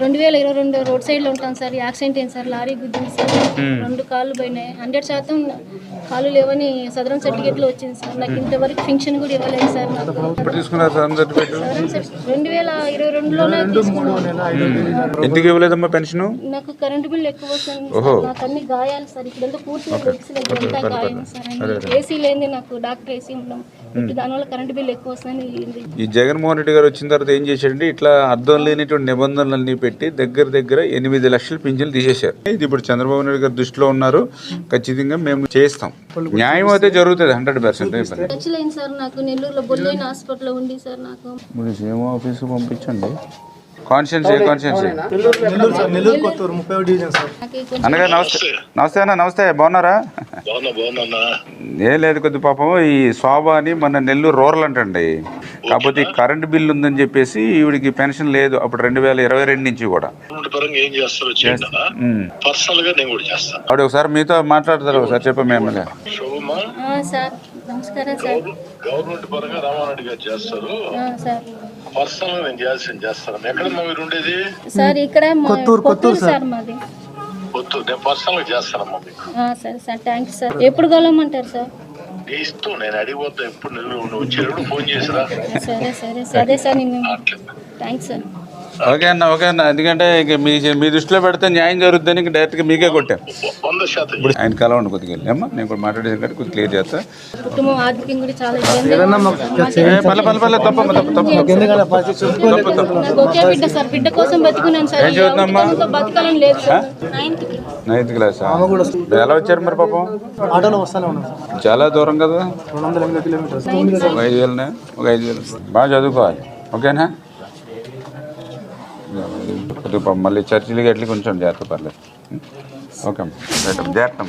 2022 road సైడ్లో ఉంటాను sir. Accident అయింది సార్, లారీ గుద్దింది సార్. 2 కాళ్ళు పోయినాయి. 100% కాళ్ళు లేవని సదరం సర్టిఫికేట్లో వచ్చింది సార్. నాకు ఇంతవరకు ఫింక్షన్ కూడా ఇవ్వలేదు సార్. నాకు 2022లోనే తీసుకున్నాను. ఎందుకు ఇవ్వలేదమ్మా పెన్షన్? నాకు కరెంటు బిల్ ఎక్కువ వస్తుంది సార్. నాకు అన్ని గాయాలు సార్. ఇప్పుడంతా పూర్తిగా అంతా గాయం సార్. ఏసీ లేని నాకు డాక్టర్ ఏసీ ఉన్నాం. ఇప్పుడు దానివల్ల కరెంటు బిల్ ఎక్కువ వస్తుందని. ఈ జగన్మోహన్ రెడ్డి గారు వచ్చిన తర్వాత ఏం చేశాడంటే ఇట్లా అర్థం లేనిటువంటి నిబంధనలన్నీ పెట్టి దగ్గర 8 లక్షల పింఛన్లు తీసేశారు. ఇది ఇప్పుడు చంద్రబాబు నాయుడు గారు దృష్టిలో ఉన్నారు. ఖచ్చితంగా మేము చేస్తాం. న్యాయం అయితే జరుగుతుంది 100%. ఖర్చులైంది సార్. నాకు నెల్లూరులో బొల్లైన హాస్పిటల్లో ఉంది సార్. నాకు సేమ్ ఆఫీసు పంపించండి. కాన్షియన్స్ అన్నగారు నమస్తే అన్న. నమస్తే, బాగున్నారా? ఏం లేదు, కొద్ది పాపం ఈ శోభ అని మన నెల్లూరు రూరల్ అంటండి. కాకపోతే ఈ కరెంట్ బిల్ ఉందని చెప్పేసి ఈవిడికి పెన్షన్ లేదు అప్పుడు 2022 నుంచి కూడా. ఆవిడ ఒకసారి మీతో మాట్లాడతారు, ఒకసారి చెప్పండి. ఎమ్మెల్యే నమస్కారం సార్. గవర్నమెంట్ పరంగా రామారెడ్డి గారు చేస్తారు. పర్సనల్ నేను చేయాల్సింది చేస్తాను. ఎక్కడమ్మా మీరు ఉండేది? సార్ ఇక్కడ కొత్తూరు సార్ మాది. కొత్తూరు. నేను పర్సనల్ గా చేస్తానమ్మా మీకు. సరే సార్, థ్యాంక్స్ సార్. ఎప్పుడు కలవమంటారు సార్? ఇస్తూ నేను అడిగిపోతా. ఎప్పుడు నెల్లూరు వచ్చేటప్పుడు ఫోన్ చేసిరా. సరే సార్. నేను థ్యాంక్స్ సార్. ఓకే అన్న. ఎందుకంటే ఇక మీ దృష్టిలో పెడితే న్యాయం జరుగుతుందని డైరెక్ట్గా మీకే కొట్టాం. 100% ఇప్పుడు ఆయన కలవండి కొద్దిగా అమ్మా. నేను కూడా మాట్లాడేసి కంటే కొద్దిగా క్లియర్ చేస్తా. కుటుంబం ఆర్థికంగా కూడా చాలా ఇబ్బంది. ఒకే బిడ్డ సార్. బిడ్డ కోసం బతుకున్నాను సార్. బతకాలని లేదు సార్. 9th class. ఎలా వచ్చారు మరి పాపం? ఆటోలో వస్తానే ఉన్నాం. చాలా దూరం కదా. 280 కిలోమీటర్స్. 5,000 ఒక 5,000 బాగా చదువుకోవాలి. ఓకేనా? మళ్ళీ చర్చిలకి ఎట్లా కొంచెం జాగ్రత్త పర్లేదు. ఓకే అమ్మా, జాగ్రత్త.